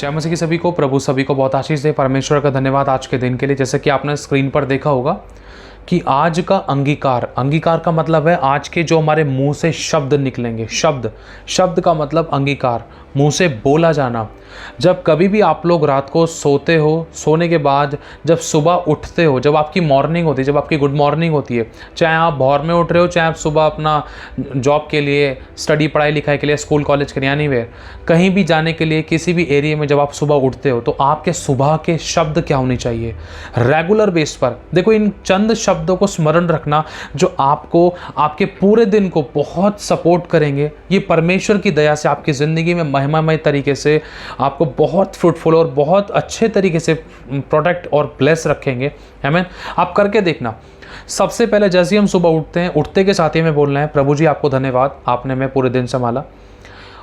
जय मसीह की सभी को, प्रभु सभी को बहुत आशीष दे। परमेश्वर का धन्यवाद आज के दिन के लिए। जैसे कि आपने स्क्रीन पर देखा होगा कि आज का अंगीकार का मतलब है आज के जो हमारे मुंह से शब्द निकलेंगे। शब्द का मतलब अंगीकार, मुंह से बोला जाना। जब कभी भी आप लोग रात को सोते हो, सोने के बाद जब सुबह उठते हो, जब आपकी मॉर्निंग होती है, जब आपकी गुड मॉर्निंग होती है, चाहे आप भोर में उठ रहे हो, चाहे आप सुबह अपना जॉब के लिए, स्टडी पढ़ाई लिखाई के लिए, स्कूल कॉलेज के लिए, यानी वे कहीं भी जाने के लिए, किसी भी एरिया में जब आप सुबह उठते हो तो आपके सुबह के शब्द क्या होने चाहिए रेगुलर बेस पर। देखो, इन चंद शब्दों को स्मरण रखना जो आपको आपके पूरे दिन को बहुत सपोर्ट करेंगे। ये परमेश्वर की दया से आपकी ज़िंदगी में महिमामय तरीके से आपको बहुत फ्रूटफुल और बहुत अच्छे तरीके से प्रोटेक्ट और ब्लेस रखेंगे। आमीन। आप करके देखना। सबसे पहले जैसे ही हम सुबह उठते हैं, उठते के साथ ही हमें बोलना है, प्रभु जी आपको धन्यवाद, आपने मैं पूरे दिन संभाला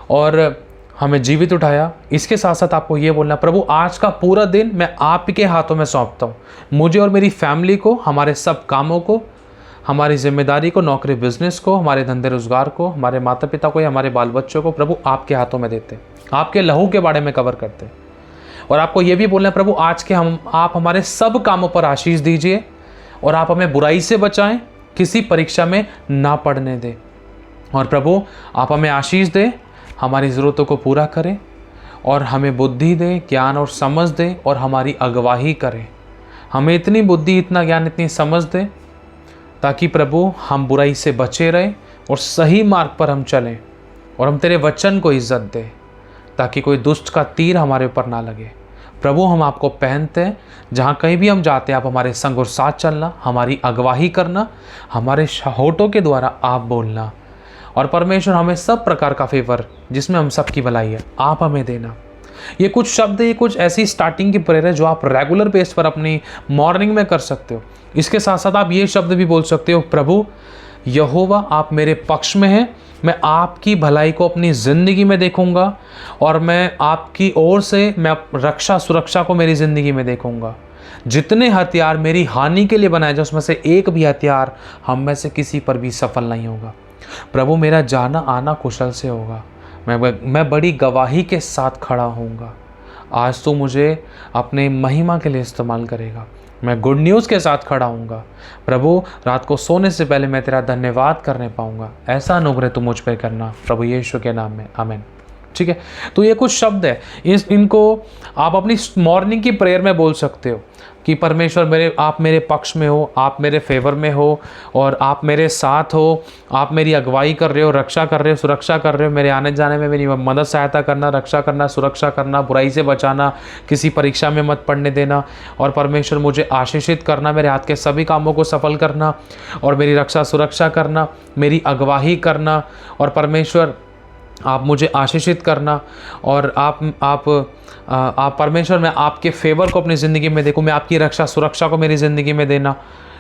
और हमें जीवित उठाया। इसके साथ साथ आपको ये बोलना, प्रभु आज का पूरा दिन मैं आपके हाथों में सौंपता हूँ। मुझे और मेरी फैमिली को, हमारे सब कामों को, हमारी जिम्मेदारी को, नौकरी बिजनेस को, हमारे धंधे रोजगार को, हमारे माता पिता को या हमारे बाल बच्चों को प्रभु आपके हाथों में देते, आपके लहू के बारे में कवर करते। और आपको ये भी बोलना है, प्रभु आज के आप हमारे सब कामों पर आशीष दीजिए और आप हमें बुराई से बचाएं, किसी परीक्षा में ना पड़ने दें। और प्रभु आप हमें आशीष दें, हमारी ज़रूरतों को पूरा करें और हमें बुद्धि दें, ज्ञान और समझ दें और हमारी अगुवाई करें। हमें इतनी बुद्धि, इतना ज्ञान, इतनी समझ दें ताकि प्रभु हम बुराई से बचे रहें और सही मार्ग पर हम चलें और हम तेरे वचन को इज्जत दें ताकि कोई दुष्ट का तीर हमारे ऊपर ना लगे। प्रभु हम आपको पहनते हैं, जहाँ कहीं भी हम जाते हैं आप हमारे संग और साथ चलना, हमारी अगुवाई करना, हमारे होठों के द्वारा आप बोलना। और परमेश्वर हमें सब प्रकार का फेवर जिसमें हम सबकी भलाई है आप हमें देना। ये कुछ शब्द, ये कुछ ऐसी स्टार्टिंग की प्रेयर है जो आप रेगुलर बेस पर अपनी मॉर्निंग में कर सकते हो। इसके साथ साथ आप ये शब्द भी बोल सकते हो, प्रभु यहोवा आप मेरे पक्ष में हैं, मैं आपकी भलाई को अपनी ज़िंदगी में देखूंगा और मैं आपकी ओर से मैं रक्षा सुरक्षा को मेरी ज़िंदगी में देखूंगा। जितने हथियार मेरी हानि के लिए बनाए जाए उसमें से एक भी हथियार हम में से किसी पर भी सफल नहीं होगा। प्रभु मेरा जाना आना कुशल से होगा, मैं बड़ी गवाही के साथ खड़ा होऊंगा। आज तो मुझे अपने महिमा के लिए इस्तेमाल करेगा, मैं गुड न्यूज़ के साथ खड़ा होऊंगा। प्रभु रात को सोने से पहले मैं तेरा धन्यवाद करने पाऊंगा। ऐसा अनुग्रह तू मुझ पर करना प्रभु यीशु के नाम में, आमीन। ठीक है, तो ये कुछ शब्द है, इनको आप अपनी मॉर्निंग की प्रेयर में बोल सकते हो कि परमेश्वर आप मेरे पक्ष में हो, आप मेरे फेवर में हो और आप मेरे साथ हो, आप मेरी अगुवाई कर रहे हो, रक्षा कर रहे हो, सुरक्षा कर रहे हो, मेरे आने जाने में मेरी मदद सहायता करना, रक्षा करना, सुरक्षा करना, बुराई से बचाना, किसी परीक्षा में मत पड़ने देना। और परमेश्वर मुझे आशीषित करना, मेरे हाथ के सभी कामों को सफल करना और मेरी रक्षा सुरक्षा करना, मेरी अगुवाई करना। और परमेश्वर आप मुझे आशीषित करना और आप परमेश्वर मैं आपके फेवर को अपनी ज़िंदगी में देखूं, मैं आपकी रक्षा सुरक्षा को मेरी ज़िंदगी में देना।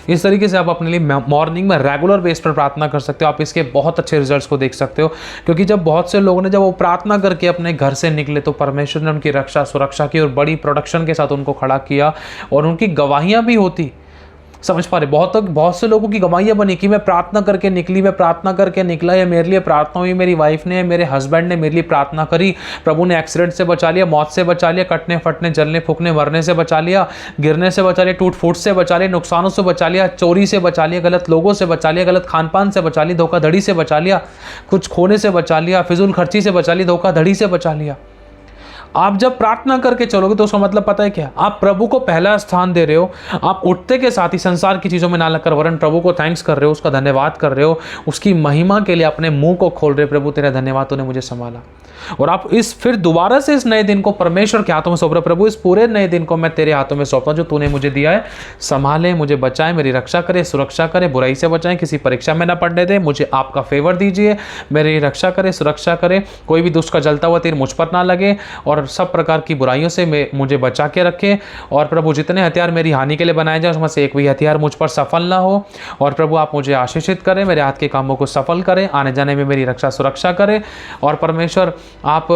इस तरीके से आप अपने लिए मॉर्निंग में रेगुलर बेस पर प्रार्थना कर सकते हो। आप इसके बहुत अच्छे रिजल्ट्स को देख सकते हो, क्योंकि जब बहुत से लोगों ने जब वो प्रार्थना करके अपने घर से निकले तो परमेश्वर ने उनकी रक्षा सुरक्षा की और बड़ी प्रोडक्शन के साथ उनको खड़ा किया और उनकी गवाहियाँ भी होती। समझ पा रहे, बहुत से लोगों की गवाहियाँ बनी कि मैं प्रार्थना करके निकली, मैं प्रार्थना करके निकला, या मेरे लिए प्रार्थना हुई, मेरी वाइफ ने, मेरे हस्बैंड ने मेरे लिए प्रार्थना करी, प्रभु ने एक्सीडेंट से बचा लिया, मौत से बचा लिया, कटने फटने जलने फूकने मरने से बचा लिया, गिरने से बचा लिया, टूट फूट से बचा लिया, नुकसानों से बचा लिया, चोरी से बचा लिया, गलत लोगों से बचा लिया, गलत खान पान से बचा लिया, धोखाधड़ी से बचा लिया, कुछ खोने से बचा लिया, फिजूल खर्ची से बचा लिया, धोखाधड़ी से बचा लिया। आप जब प्रार्थना करके चलोगे तो उसका मतलब पता है क्या? आप प्रभु को पहला स्थान दे रहे हो। आप उठते के साथ ही संसार की चीज़ों में ना लगकर वरन प्रभु को थैंक्स कर रहे हो, उसका धन्यवाद कर रहे हो, उसकी महिमा के लिए अपने मुंह को खोल रहे हो, प्रभु तेरा धन्यवाद, तूने मुझे संभाला। और आप फिर दोबारा से इस नए दिन को परमेश्वर के हाथों में सौंप रहे हो, प्रभु इस पूरे नए दिन को मैं तेरे हाथों में सौंपता हूं जो तूने मुझे दिया है। संभाले, मुझे बचाए, मेरी रक्षा करे, सुरक्षा करे, बुराई से बचाएं, किसी परीक्षा में ना पड़ने दे, मुझे आपका फेवर दीजिए, मेरी रक्षा करे, सुरक्षा करे, कोई भी दुष्ट का जलता हुआ तीर मुझ पर ना लगे और सब प्रकार की बुराइयों से मुझे बचा के रखे। और प्रभु जितने हथियार मेरी हानि के लिए बनाए जाए उसमें से एक भी हथियार मुझ पर सफल ना हो। और प्रभु आप मुझे आशीषित करें, मेरे हाथ के कामों को सफल करें, आने जाने में मेरी रक्षा सुरक्षा करें। और परमेश्वर आप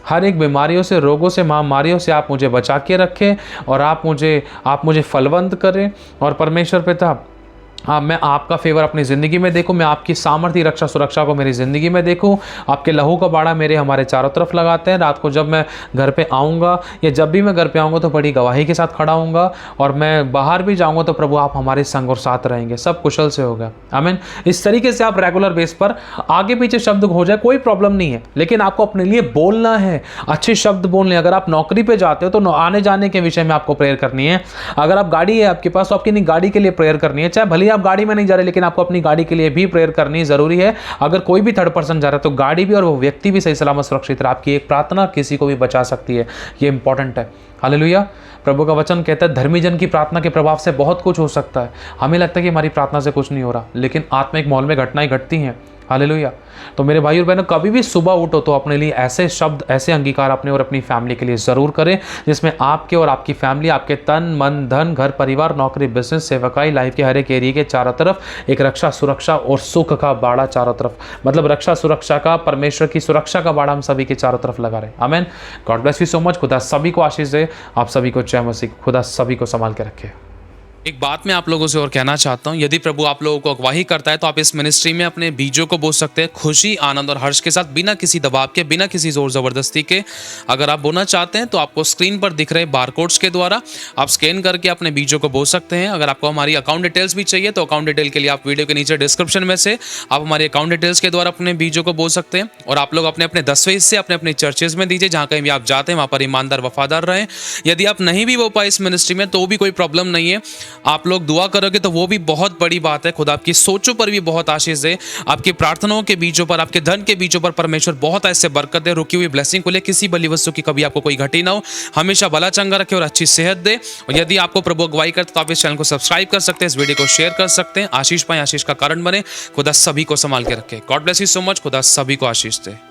हर एक बीमारियों से, रोगों से, महामारियों से आप मुझे बचा के रखें और आप मुझे फलवंत करें। और परमेश्वर पिता हाँ, मैं आपका फेवर अपनी ज़िंदगी में देखूँ, मैं आपकी सामर्थ्य रक्षा सुरक्षा को मेरी ज़िंदगी में देखूँ। आपके लहू का बाड़ा मेरे हमारे चारों तरफ लगाते हैं। रात को जब मैं घर पे आऊँगा या जब भी मैं घर पे आऊँगा तो बड़ी गवाही के साथ खड़ा हूँगा, और मैं बाहर भी जाऊँगा तो प्रभु आप हमारे संग और साथ रहेंगे, सब कुशल से होगा। आमीन। इस तरीके से आप रेगुलर बेस पर आगे पीछे शब्द हो जाए कोई प्रॉब्लम नहीं है, लेकिन आपको अपने लिए बोलना है, अच्छे शब्द बोलने। अगर आप नौकरी पे जाते हो तो आने जाने के विषय में आपको प्रेयर करनी है। अगर आप गाड़ी है आपके पास तो आपकी गाड़ी के लिए प्रेयर करनी है। चाहे भले आप गाड़ी में नहीं जा रहे, लेकिन आपको अपनी गाड़ी के लिए भी प्रेयर करनी जरूरी है। अगर कोई भी थर्ड पर्सन जा रहा है तो गाड़ी भी और वो व्यक्ति भी सही सलामत सुरक्षित रहे। आपकी एक प्रार्थना किसी को भी बचा सकती है, ये इंपॉर्टेंट है। हालेलुया। प्रभु का वचन कहता है धर्मी जन की प्रार्थना के प्रभाव से बहुत कुछ हो सकता है। हमें लगता है कि हमारी प्रार्थना से कुछ नहीं हो रहा, लेकिन आत्मिक माहौल में घटनाएं घटती हैं। हालेलुया। तो मेरे भाई और बहनों, कभी भी सुबह उठो तो अपने लिए ऐसे शब्द, ऐसे अंगीकार अपने और अपनी फैमिली के लिए ज़रूर करें, जिसमें आपके और आपकी फैमिली, आपके तन मन धन, घर परिवार, नौकरी, बिजनेस, सेवकाई, लाइफ के हर एक एरिया के चारों तरफ एक रक्षा सुरक्षा और सुख का बाड़ा चारों तरफ, मतलब रक्षा सुरक्षा का, परमेश्वर की सुरक्षा का बाड़ा हम सभी के चारों तरफ लगा रहे। आमीन। God bless you so much. खुदा सभी को आशीष दे, आप सभी को जय मसीह। खुदा सभी को संभाल के रखे। एक बात मैं आप लोगों से और कहना चाहता हूँ, यदि प्रभु आप लोगों को अगवाही करता है तो आप इस मिनिस्ट्री में अपने बीजों को बो सकते हैं, खुशी, आनंद और हर्ष के साथ, बिना किसी दबाव के, बिना किसी जोर ज़बरदस्ती के। अगर आप बोना चाहते हैं तो आपको स्क्रीन पर दिख रहे बारकोड्स के द्वारा आप स्कैन करके अपने बीजों को बो सकते हैं। अगर आपको हमारी अकाउंट डिटेल्स भी चाहिए तो अकाउंट डिटेल के लिए आप वीडियो के नीचे डिस्क्रिप्शन में से आप हमारे अकाउंट डिटेल्स के द्वारा अपने बीजों को बो सकते हैं। और आप लोग अपने अपने 10वें हिस्से अपने अपने चर्चेज में दीजिए, जहाँ कहीं भी आप जाते हैं वहाँ पर ईमानदार वफादार रहें। यदि आप नहीं भी बो पाए इस मिनिस्ट्री में तो भी कोई प्रॉब्लम नहीं है, आप लोग दुआ करोगे तो वो भी बहुत बड़ी बात है। खुदा आपकी सोचों पर भी बहुत आशीष दे, आपकी प्रार्थनाओं के बीजों पर, आपके धन के बीजों पर परमेश्वर बहुत ऐसे बरकत दे, रुकी हुई ब्लेसिंग को ले, किसी बली वस्तु की कभी आपको कोई घटी ना हो, हमेशा भला चंगा रखे और अच्छी सेहत दे। और यदि आपको प्रभु अगुवाई करते तो आप इस चैनल को सब्सक्राइब कर सकते हैं, इस वीडियो को शेयर कर सकते हैं। आशीष पाएं, आशीष का कारण बने। खुदा सभी को संभाल के रखे। God bless you so much. खुदा सभी को आशीष दे।